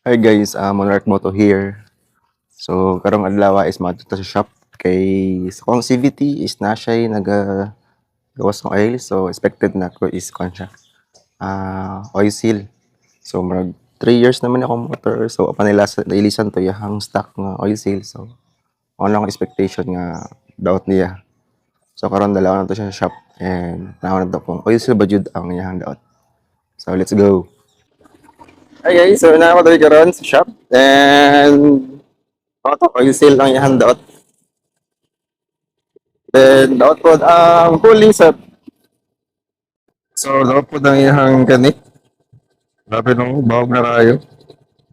Hi guys, Monarch Moto here. So, karong adlaw is madto ta sa shop kay sa kong CVT is na siya naga gawas ng oil. So, expected na ko is kon siya. Oil seal. So, marag 3 years naman akong motor. So, apan nailisan to yahang stock nga oil seal. So, ako lang expectation nga daot niya. So, karon dalawa na to siya sa shop and naman na to kung oil seal ba jud ang yahang daot. So, let's go. Hi guys, so na ako dito karon sa shop and oil seal lang yahang daot. Then, daot po ang fully set. So, daot po ang iyang kani. Grabe nung bawag na kayo.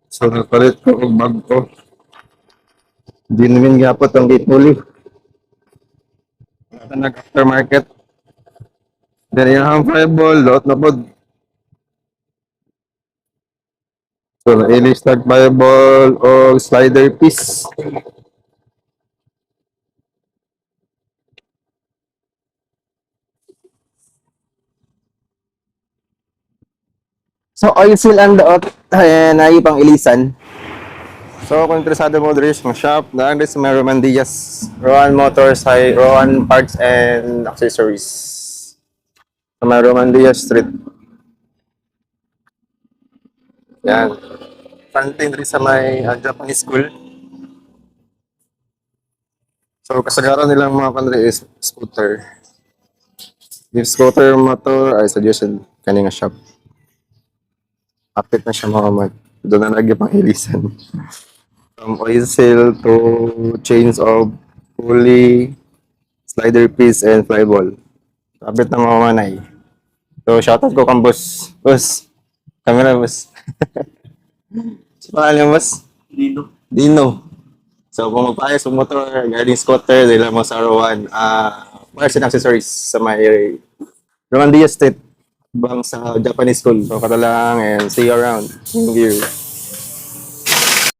So, nagpalit ko ang bag ko. Hindi namin gapot ang gate fully. Nag-aftermarket. Then, iyang fireball, daot na po. So, na-ili start fireball o slider piece. So, oil seal ang daot. Ayan, naipang ilisan. So, kung interesado mo dito sa shop, daan din sa may Roman Diaz, Rowan Motors, Rowan Parts and Accessories. Sa may Roman Diaz Street. Yan. Kantin rin sa may Japanese school. So, kasagaran nilang mga kanri is scooter. If scooter motor, I suggestion kaning nga shop. Apit na siya mga mag. Doon na lagi pang ilisan. From oil seal to chains of pulley, slider piece, and flyball. Apit na mga manay. So, shoutout ko kang boss. Boss. Camera, boss. Sa pangalan, boss? Dino. Dino. So, kung magpaayos ng motor, guiding scooter, dahil mo sa Rowan, parts and accessories sa may Roman Diaz Street, bang sa Japanese school. So, kata lang and see you around. Thank you.